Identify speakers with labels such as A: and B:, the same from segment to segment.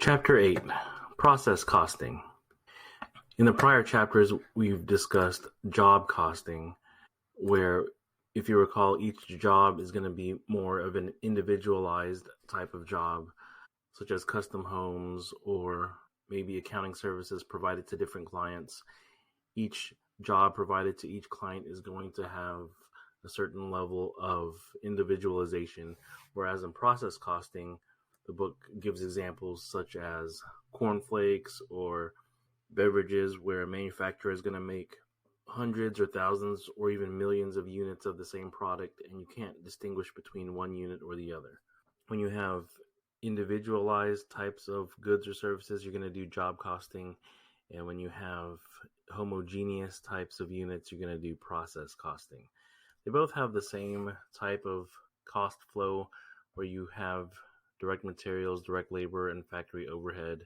A: Chapter 8: Process Costing. In the prior chapters, we've discussed job costing, where, if you recall, each job is going to be more of an individualized type of job, such as custom homes or maybe accounting services provided to different clients. Each job provided to each client is going to have a certain level of individualization, whereas in process costing, the book gives examples such as cornflakes or beverages where a manufacturer is going to make hundreds or thousands or even millions of units of the same product, and you can't distinguish between one unit or the other. When you have individualized types of goods or services, you're going to do job costing, and when you have homogeneous types of units, you're going to do process costing. They both have the same type of cost flow where you have direct materials, direct labor, and factory overhead,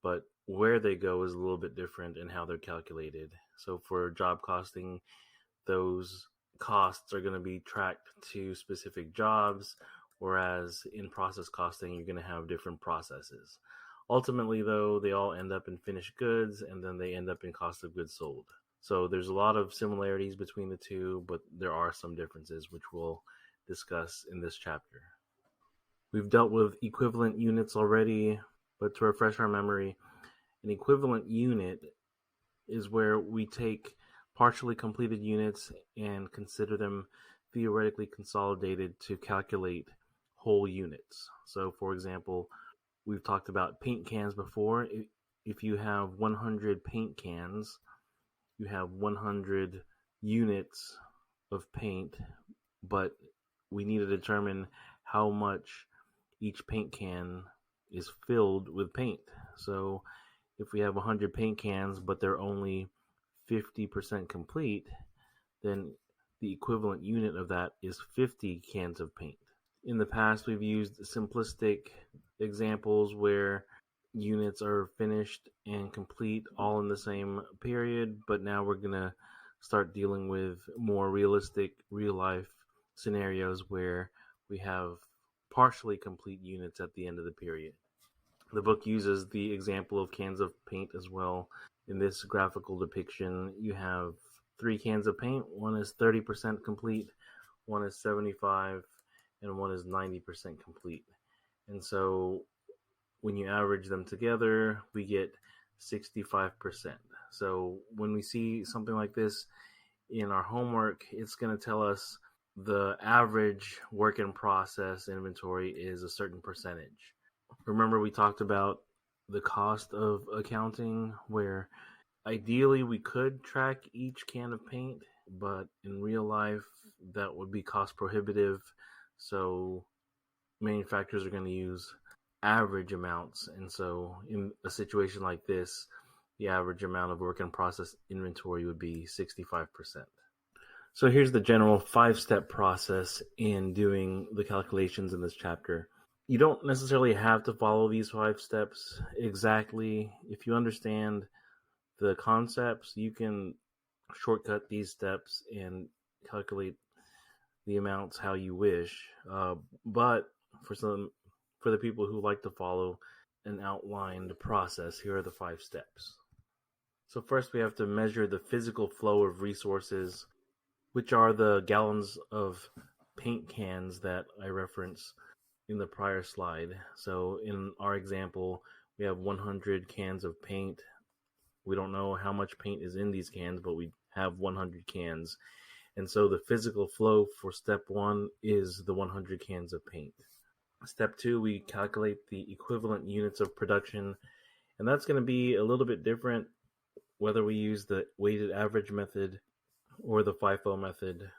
A: but where they go is a little bit different in how they're calculated. So for job costing, those costs are going to be tracked to specific jobs, whereas in process costing, you're going to have different processes. Ultimately, though, they all end up in finished goods, and then they end up in cost of goods sold. So there's a lot of similarities between the two, but there are some differences, which we'll discuss in this chapter. We've dealt with equivalent units already, but to refresh our memory, an equivalent unit is where we take partially completed units and consider them theoretically consolidated to calculate whole units. So, for example, we've talked about paint cans before. If you have 100 paint cans, you have 100 units of paint, but we need to determine how much each paint can is filled with paint. So if we have 100 paint cans, but they're only 50% complete, then the equivalent unit of that is 50 cans of paint. In the past, we've used simplistic examples where units are finished and complete all in the same period, but now we're going to start dealing with more realistic, real-life scenarios where we have partially complete units at the end of the period. The book uses the example of cans of paint as well. In this graphical depiction, you have 3 cans of paint. One is 30% complete, one is 75%, and one is 90% complete. And so when you average them together, we get 65%. So when we see something like this in our homework, it's going to tell us the average work in process inventory is a certain percentage. Remember, we talked about the cost of accounting, where ideally we could track each can of paint, but in real life that would be cost prohibitive. So manufacturers are going to use average amounts, and so in a situation like this, the average amount of work in process inventory would be 65%. So here's the general 5-step process in doing the calculations in this chapter. You don't necessarily have to follow these 5 steps exactly. If you understand the concepts, you can shortcut these steps and calculate the amounts how you wish. But for the people who like to follow an outlined process, here are the 5 steps. So first, we have to measure the physical flow of resources, which are the gallons of paint cans that I referenced in the prior slide. So in our example, we have 100 cans of paint. We don't know how much paint is in these cans, but we have 100 cans. And so the physical flow for step 1 is the 100 cans of paint. Step 2, we calculate the equivalent units of production, and that's going to be a little bit different whether we use the weighted average method or the FIFO method,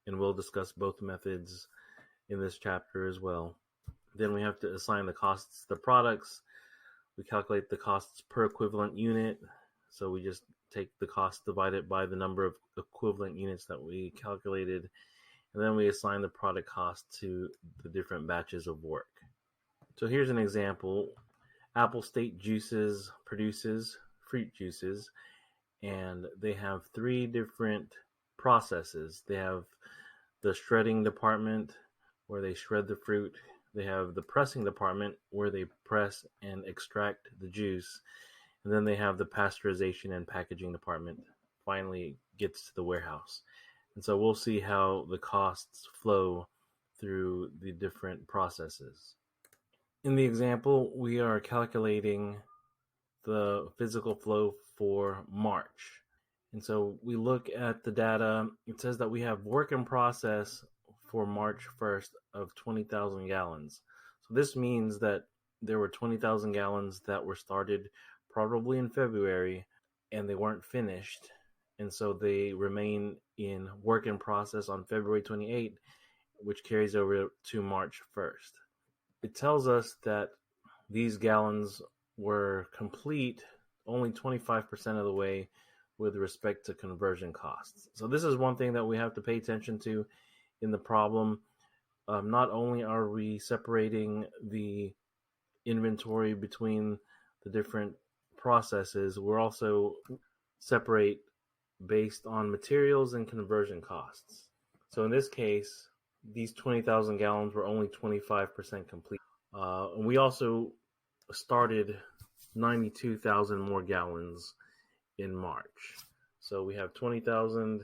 A: and we'll discuss both methods in this chapter as well. Then we have to assign the costs to the products. We calculate the costs per equivalent unit, so we just take the cost divided by the number of equivalent units that we calculated, and then we assign the product cost to the different batches of work. So here's an example. Apple State Juices produces fruit juices, and they have 3 different processes. They have the shredding department, where they shred the fruit they have the pressing department where they press and extract the juice, and then they have the pasteurization and packaging department. Finally, gets to the warehouse. And so we'll see how the costs flow through the different processes. In the example, we are calculating the physical flow for March. And so we look at the data. It says that we have work in process for March 1st of 20,000 gallons. So this means that there were 20,000 gallons that were started probably in February and they weren't finished. And so they remain in work in process on February 28th, which carries over to March 1st. It tells us that these gallons were complete only 25% of the way with respect to conversion costs. So this is one thing that we have to pay attention to in the problem. Not only are we separating the inventory between the different processes, we're also separate based on materials and conversion costs. So in this case, these 20,000 gallons were only 25% complete. And we also started 92,000 more gallons in March. So we have 20,000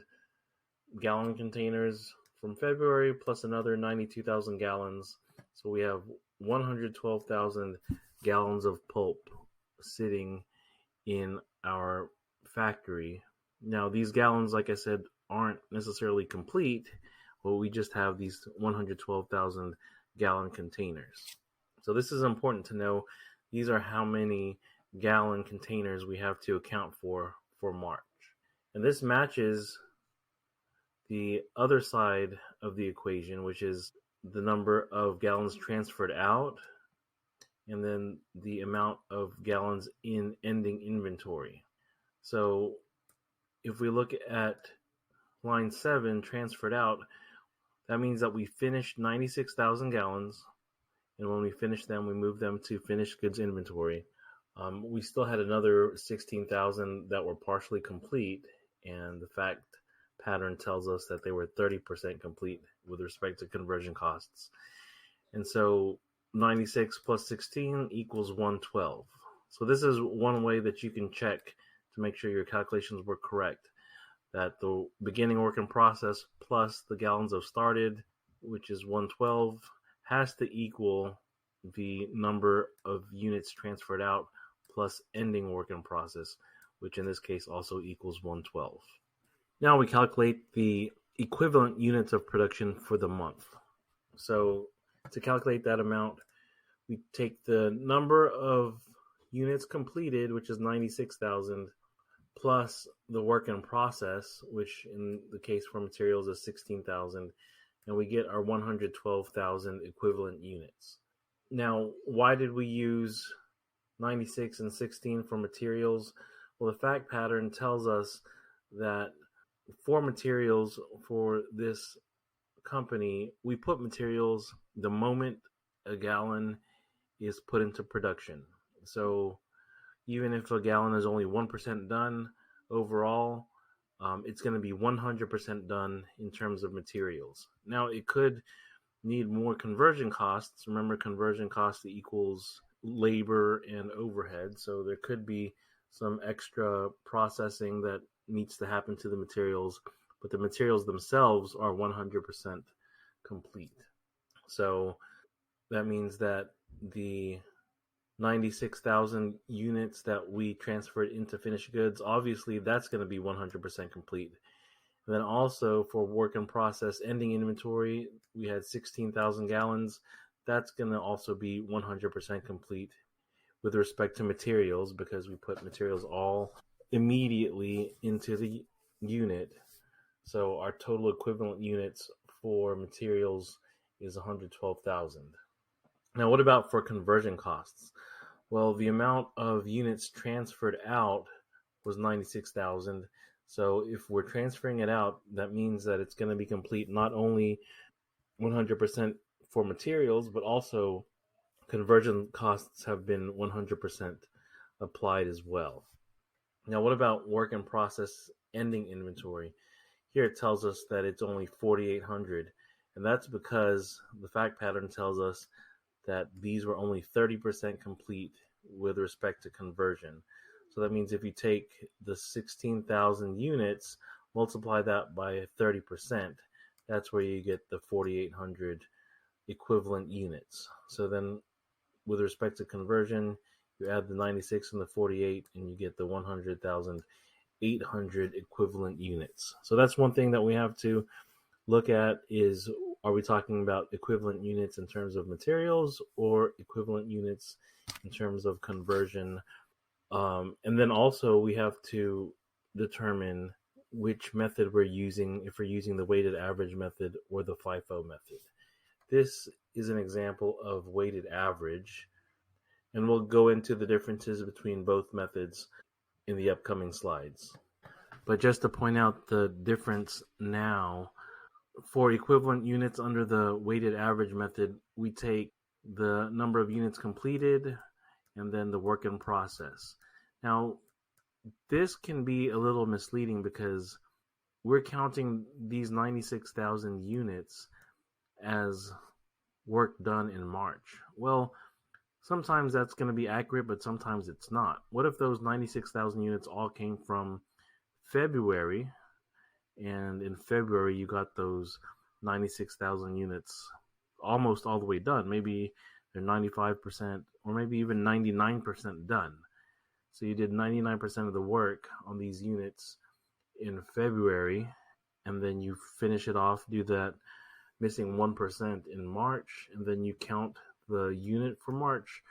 A: gallon containers from February plus another 92,000 gallons. So we have 112,000 gallons of pulp sitting in our factory. Now, these gallons, like I said, aren't necessarily complete, but we just have these 112,000 gallon containers. So this is important to know. These are how many gallon containers we have to account for March. And this matches the other side of the equation, which is the number of gallons transferred out and then the amount of gallons in ending inventory. So if we look at line 7, transferred out, that means that we finished 96,000 gallons, and when we finish them, we move them to finished goods inventory. We still had another 16,000 that were partially complete, and the fact pattern tells us that they were 30% complete with respect to conversion costs. And so 96 plus 16 equals 112. So this is one way that you can check to make sure your calculations were correct, that the beginning work in process plus the gallons of started, which is 112, has to equal the number of units transferred out plus ending work in process, which in this case also equals 112. Now we calculate the equivalent units of production for the month. So to calculate that amount, we take the number of units completed, which is 96,000, plus the work in process, which in the case for materials is 16,000, and we get our 112,000 equivalent units. Now, why did we use 96 and 16 for materials? Well, the fact pattern tells us that for materials for this company, we put materials the moment a gallon is put into production. So even if a gallon is only 1% done overall, it's going to be 100% done in terms of materials. Now, it could need more conversion costs. Remember, conversion cost equals labor and overhead. So there could be some extra processing that needs to happen to the materials, but the materials themselves are 100% complete. So that means that the 96,000 units that we transferred into finished goods, obviously that's going to be 100% complete. And then also for work in process ending inventory, we had 16,000 gallons. That's going to also be 100% complete with respect to materials, because we put materials all immediately into the unit. So our total equivalent units for materials is 112,000. Now, what about for conversion costs? Well, the amount of units transferred out was 96,000. So if we're transferring it out, that means that it's going to be complete not only 100% for materials, but also conversion costs have been 100% applied as well. Now, what about work in process ending inventory? Here it tells us that it's only 4,800, and that's because the fact pattern tells us that these were only 30% complete with respect to conversion. So that means if you take the 16,000 units, multiply that by 30%, that's where you get the 4,800 equivalent units. So then with respect to conversion, you add the 96 and the 48 and you get the 100,800 equivalent units. So that's one thing that we have to look at is, are we talking about equivalent units in terms of materials or equivalent units in terms of conversion? And then also we have to determine which method we're using, if we're using the weighted average method or the FIFO method. This is an example of weighted average, and we'll go into the differences between both methods in the upcoming slides. But just to point out the difference now, for equivalent units under the weighted average method, we take the number of units completed and then the work in process. Now, this can be a little misleading because we're counting these 96,000 units as work done in March. Well, sometimes that's going to be accurate, but sometimes it's not. What if those 96,000 units all came from February, and in February you got those 96,000 units almost all the way done? Maybe they're 95% or maybe even 99% done. So you did 99% of the work on these units in February, and then you finish it off, do that missing 1% in March, and then you count the unit for March.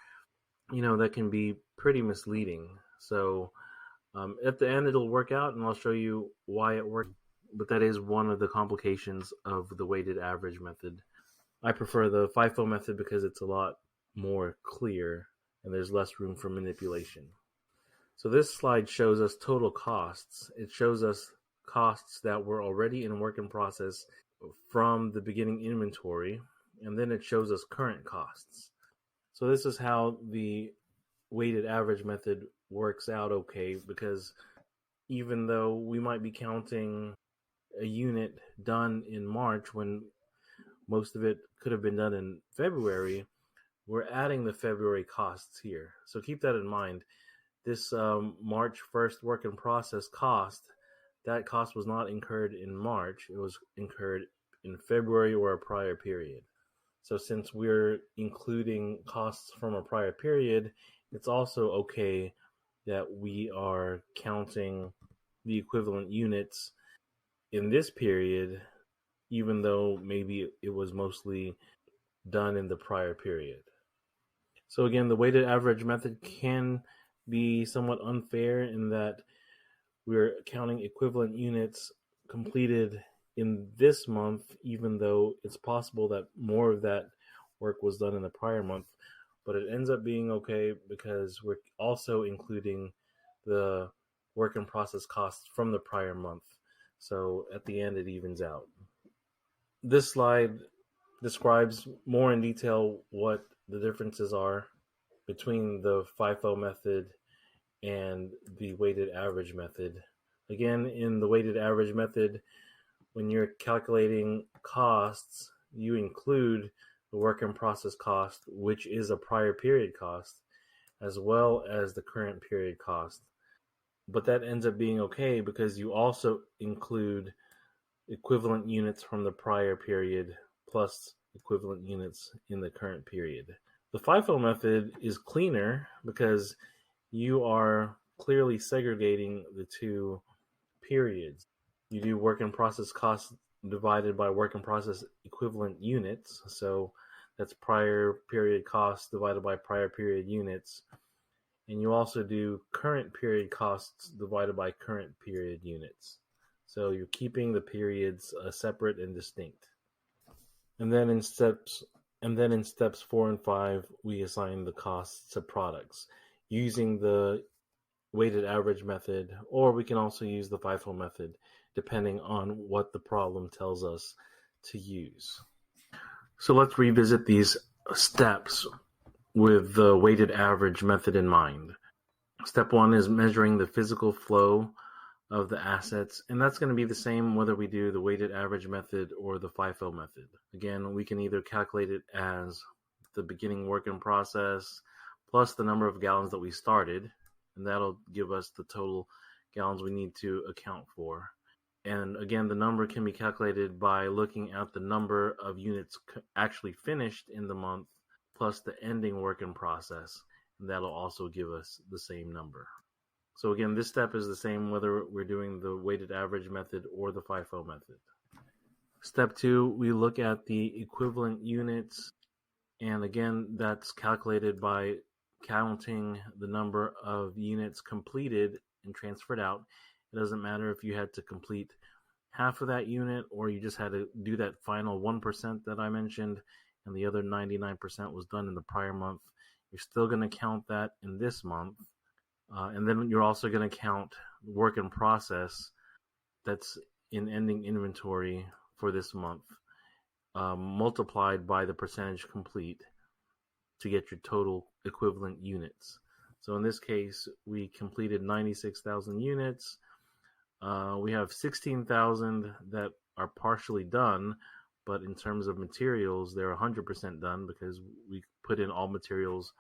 A: That can be pretty misleading. So at the end it'll work out, and I'll show you why it worked. But that is one of the complications of the weighted average method. I prefer the FIFO method because it's a lot more clear and there's less room for manipulation. So this slide shows us total costs. It shows us costs that were already in work in process from the beginning inventory, and then it shows us current costs. So this is how the weighted average method works out okay, because even though we might be counting a unit done in March when most of it could have been done in February, we're adding the February costs here. So keep that in mind. This March 1st work in process cost, that cost was not incurred in March. It was incurred in February or a prior period. So since we're including costs from a prior period, it's also okay that we are counting the equivalent units in this period, even though maybe it was mostly done in the prior period. So again, the weighted average method can be somewhat unfair in that we're counting equivalent units completed in this month, even though it's possible that more of that work was done in the prior month. But it ends up being okay because we're also including the work in process costs from the prior month. So at the end, it evens out. This slide describes more in detail what the differences are between the FIFO method and the weighted average method. Again, in the weighted average method, when you're calculating costs, you include the work in process cost, which is a prior period cost, as well as the current period cost. But that ends up being okay because you also include equivalent units from the prior period plus equivalent units in the current period. The FIFO method is cleaner because you are clearly segregating the two periods. You do work in process costs divided by work in process equivalent units. So that's prior period costs divided by prior period units. And you also do current period costs divided by current period units. So you're keeping the periods separate and distinct. And then in steps 4 and 5, we assign the costs to products using the weighted average method, or we can also use the FIFO method, depending on what the problem tells us to use. So let's revisit these steps with the weighted average method in mind. Step 1 is measuring the physical flow of the assets, and that's going to be the same whether we do the weighted average method or the FIFO method. Again, we can either calculate it as the beginning work in process plus the number of gallons that we started, and that'll give us the total gallons we need to account for. And again, the number can be calculated by looking at the number of units actually finished in the month plus the ending work in process, and that'll also give us the same number. So again, this step is the same whether we're doing the weighted average method or the FIFO method. Step 2, we look at the equivalent units, and again, that's calculated by counting the number of units completed and transferred out. It doesn't matter if you had to complete half of that unit or you just had to do that final 1% that I mentioned and the other 99% was done in the prior month. You're still going to count that in this month. And then you're also going to count work in process that's in ending inventory for this month, multiplied by the percentage complete to get your total equivalent units. So in this case, we completed 96,000 units. We have 16,000 that are partially done, but in terms of materials, they're 100% done because we put in all materials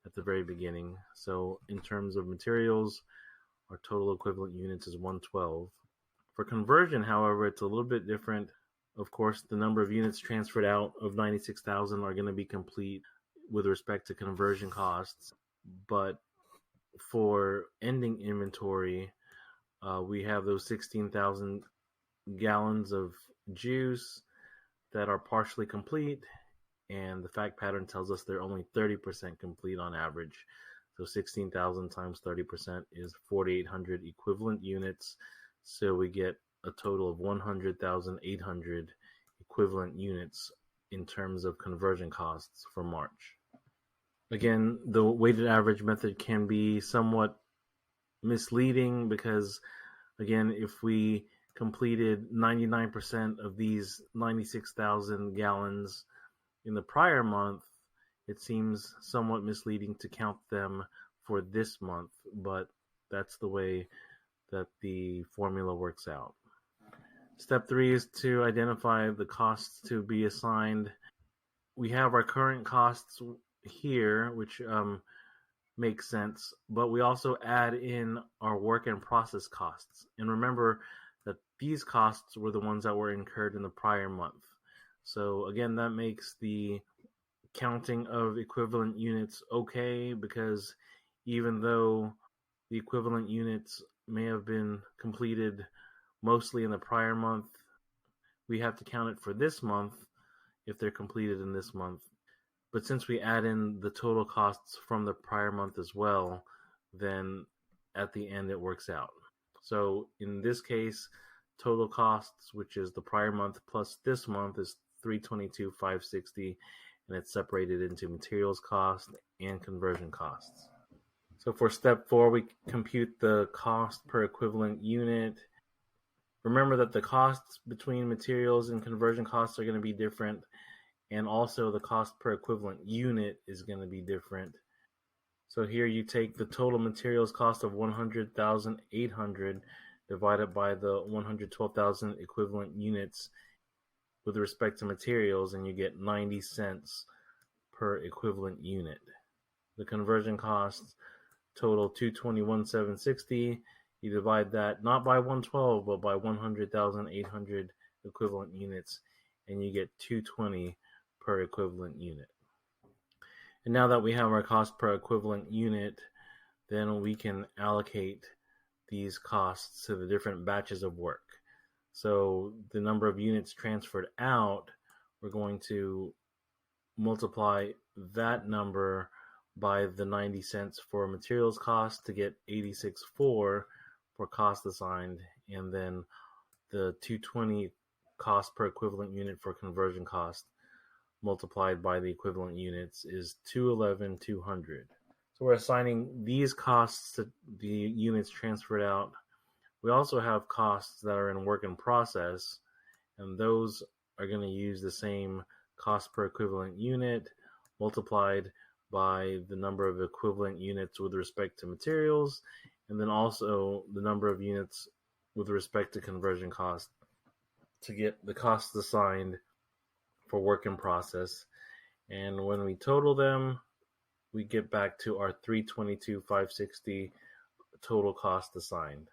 A: at the very beginning. So in terms of materials, our total equivalent units is 112. For conversion, however, it's a little bit different. Of course, the number of units transferred out of 96,000 are going to be complete with respect to conversion costs. But for ending inventory, we have those 16,000 gallons of juice that are partially complete, and the fact pattern tells us they're only 30% complete on average. So 16,000 times 30% is 4,800 equivalent units. So we get a total of 100,800 equivalent units in terms of conversion costs for March. Again, the weighted average method can be somewhat misleading because, again, if we completed 99% of these 96,000 gallons in the prior month, it seems somewhat misleading to count them for this month, but that's the way that the formula works out. Step 3 is to identify the costs to be assigned. We have our current costs here, which makes sense, but we also add in our work in process costs. And remember that these costs were the ones that were incurred in the prior month. So again, that makes the counting of equivalent units okay, because even though the equivalent units may have been completed mostly in the prior month, we have to count it for this month if they're completed in this month. But since we add in the total costs from the prior month as well, then at the end it works out. So in this case, total costs, which is the prior month plus this month, is $322,560, and it's separated into materials cost and conversion costs. So for step 4, we compute the cost per equivalent unit. Remember that the costs between materials and conversion costs are going to be different, and also the cost per equivalent unit is going to be different. So here you take the total materials cost of 100,800 divided by the 112,000 equivalent units with respect to materials, and you get 90 cents per equivalent unit. The conversion costs total 221,760. You divide that not by 112 but by 100,800 equivalent units, and you get 220 per equivalent unit. And now that we have our cost per equivalent unit, then we can allocate these costs to the different batches of work. So the number of units transferred out, we're going to multiply that number by the 90 cents for materials cost to get 86.4 for cost assigned, and then the 220 cost per equivalent unit for conversion cost multiplied by the equivalent units is 211,200. So we're assigning these costs to the units transferred out. We also have costs that are in work in process, and those are going to use the same cost per equivalent unit multiplied by the number of equivalent units with respect to materials, and then also the number of units with respect to conversion cost to get the costs assigned for work in process. And when we total them, we get back to our $322,560 total cost assigned.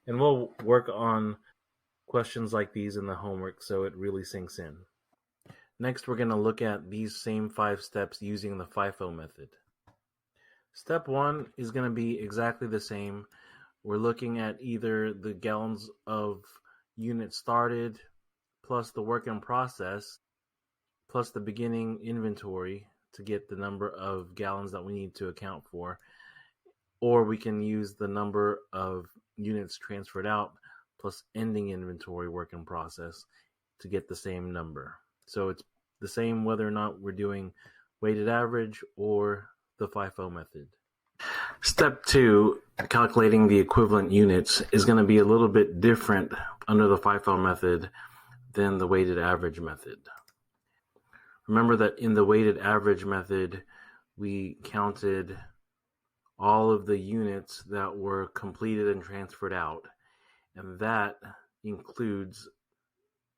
A: And we'll work on questions like these in the homework so it really sinks in. Next, we're going to look at these same 5 steps using the FIFO method. Step 1 is going to be exactly the same. We're looking at either the gallons of units started plus the work in process plus the beginning inventory to get the number of gallons that we need to account for, or we can use the number of units transferred out plus ending inventory work in process to get the same number. So it's the same whether or not we're doing weighted average or the FIFO method. Step 2, calculating the equivalent units, is going to be a little bit different under the FIFO method than the weighted average method. Remember that in the weighted average method, we counted all of the units that were completed and transferred out, and that includes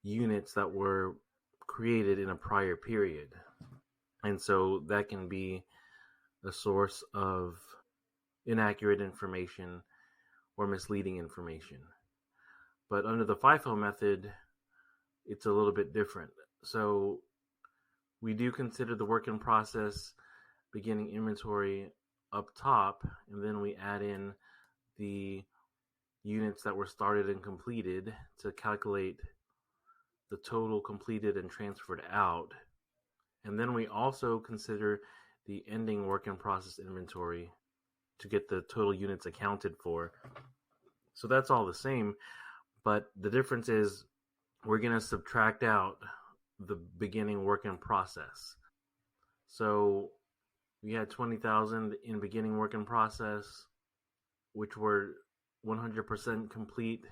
A: units that were created in a prior period. And so that can be a source of inaccurate information or misleading information. But under the FIFO method, it's a little bit different. So we do consider the work in process beginning inventory up top, and then we add in the units that were started and completed to calculate the total completed and transferred out. And then we also consider the ending work in process inventory to get the total units accounted for. So that's all the same, but the difference is we're going to subtract out the beginning work in process. So we had 20,000 in beginning work in process, which were 100% complete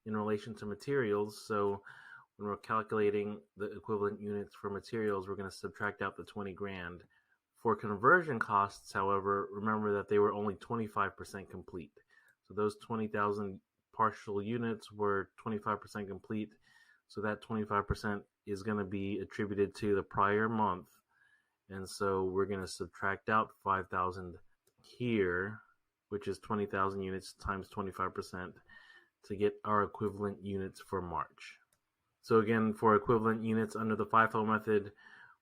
A: in relation to materials. So when we're calculating the equivalent units for materials, we're going to subtract out the 20 grand. For conversion costs, however, remember that they were only 25% complete. So those 20,000 partial units were 25% complete. So that 25% is going to be attributed to the prior month. And so we're going to subtract out 5,000 here, which is 20,000 units times 25% to get our equivalent units for March. So again, for equivalent units under the FIFO method,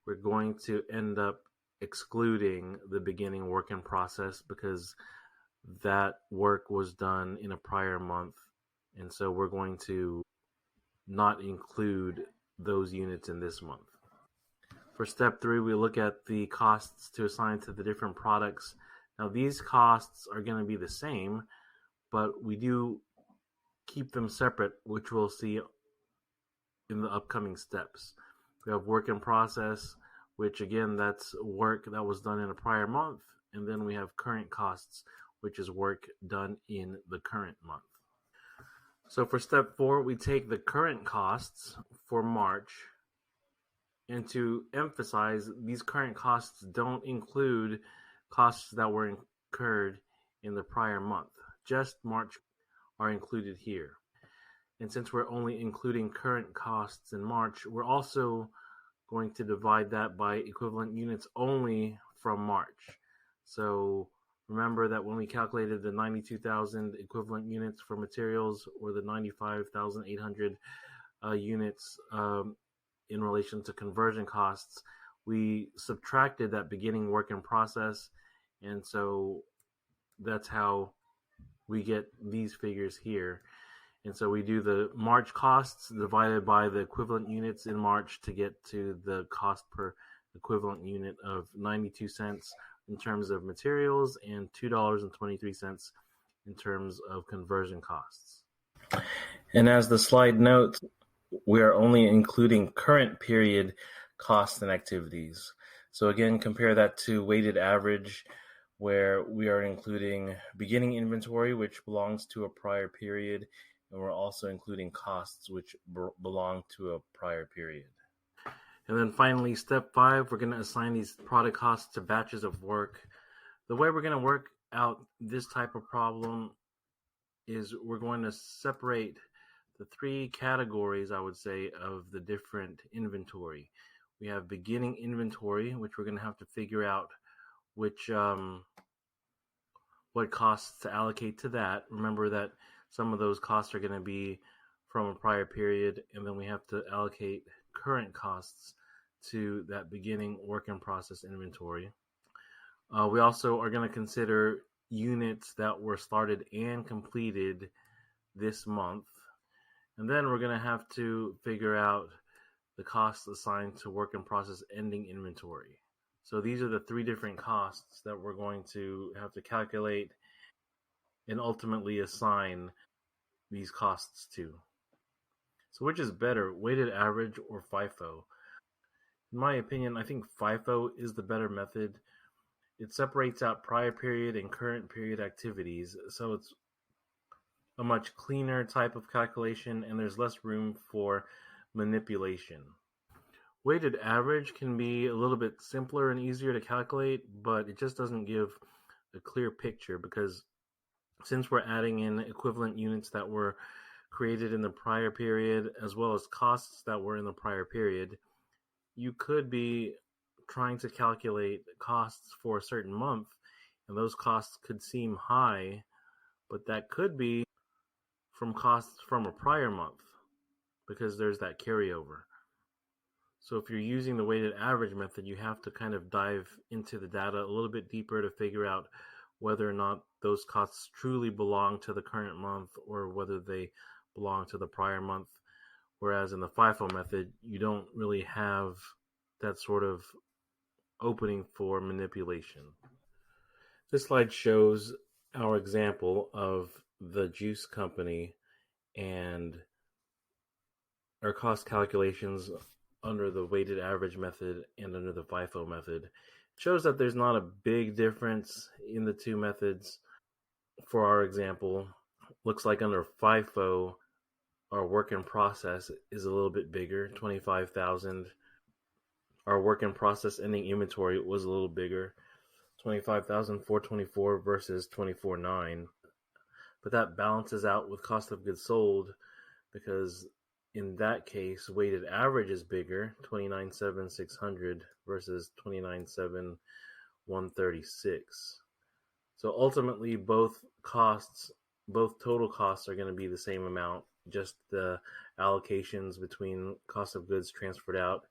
A: we're going to end up excluding the beginning work in process because that work was done in a prior month. And so we're going to not include those units in this month. For step 3, we look at the costs to assign to the different products. Now these costs are going to be the same, but we do keep them separate, which we'll see in the upcoming steps. We have work in process, which again, that's work that was done in a prior month. And then we have current costs, which is work done in the current month. So for step 4, we take the current costs for March, and to emphasize, these current costs don't include costs that were incurred in the prior month. Just March are included here. And since we're only including current costs in March, we're also going to divide that by equivalent units only from March. So remember that when we calculated the 92,000 equivalent units for materials, or the 95,800 units in relation to conversion costs, we subtracted that beginning work in process. And so that's how we get these figures here. And so we do the March costs divided by the equivalent units in March to get to the cost per equivalent unit of 92 cents in terms of materials and $2.23 in terms of conversion costs. And as the slide notes, we are only including current period costs and activities. So again, compare that to weighted average, where we are including beginning inventory, which belongs to a prior period, and we're also including costs which belong to a prior period. And then finally, step 5, we're going to assign these product costs to batches of work. The way we're going to work out this type of problem is we're going to separate the 3 categories, I would say, of the different inventory. We have beginning inventory, which we're going to have to figure out which what costs to allocate to that. Remember that some of those costs are going to be from a prior period, and then we have to allocate current costs to that beginning work in process inventory. We also are going to consider units that were started and completed this month. And then we're going to have to figure out the costs assigned to work in process ending inventory. So these are the three different costs that we're going to have to calculate and ultimately assign these costs to. So which is better, weighted average or FIFO? In my opinion, I think FIFO is the better method. It separates out prior period and current period activities, so it's a much cleaner type of calculation and there's less room for manipulation. Weighted average can be a little bit simpler and easier to calculate, but it just doesn't give a clear picture because since we're adding in equivalent units that were created in the prior period as well as costs that were in the prior period, you could be trying to calculate costs for a certain month, and those costs could seem high, but that could be from costs from a prior month because there's that carryover. So if you're using the weighted average method, you have to kind of dive into the data a little bit deeper to figure out whether or not those costs truly belong to the current month or whether they belong to the prior month. Whereas in the FIFO method, you don't really have that sort of opening for manipulation. This slide shows our example of the juice company and our cost calculations under the weighted average method and under the FIFO method. It shows that there's not a big difference in the two methods. For our example, looks like under FIFO, our work in process is a little bit bigger, 25,000. Our work in process ending inventory was a little bigger, 25,424 versus 24,900. But that balances out with cost of goods sold because in that case, weighted average is bigger, 29,600 versus 29,136. So ultimately, both total costs are going to be the same amount. Just the allocations between cost of goods transferred out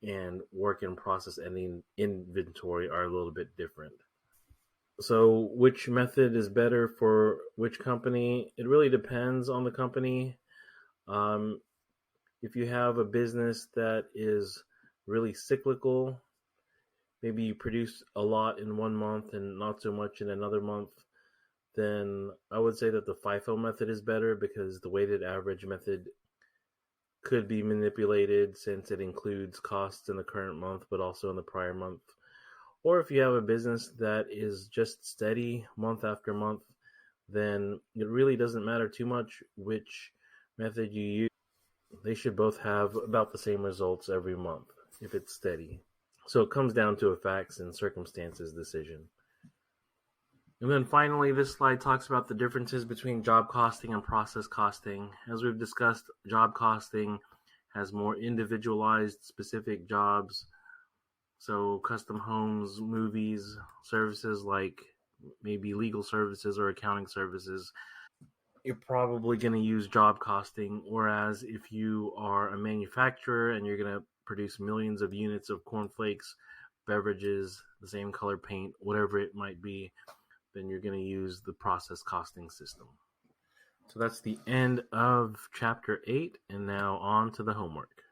A: and work in process ending inventory are a little bit different. So which method is better for which company? It really depends on the company. If you have a business that is really cyclical, maybe you produce a lot in one month and not so much in another month, then I would say that the FIFO method is better because the weighted average method could be manipulated since it includes costs in the current month but also in the prior month. Or if you have a business that is just steady month after month, then it really doesn't matter too much which method you use. They should both have about the same results every month if it's steady. So it comes down to a facts and circumstances decision. And then finally, this slide talks about the differences between job costing and process costing. As we've discussed, job costing has more individualized specific jobs. So custom homes, movies, services like maybe legal services or accounting services, you're probably going to use job costing. Whereas if you are a manufacturer and you're going to produce millions of units of cornflakes, beverages, the same color paint, whatever it might be, then you're going to use the process costing system. So that's the end of chapter 8, and now on to the homework.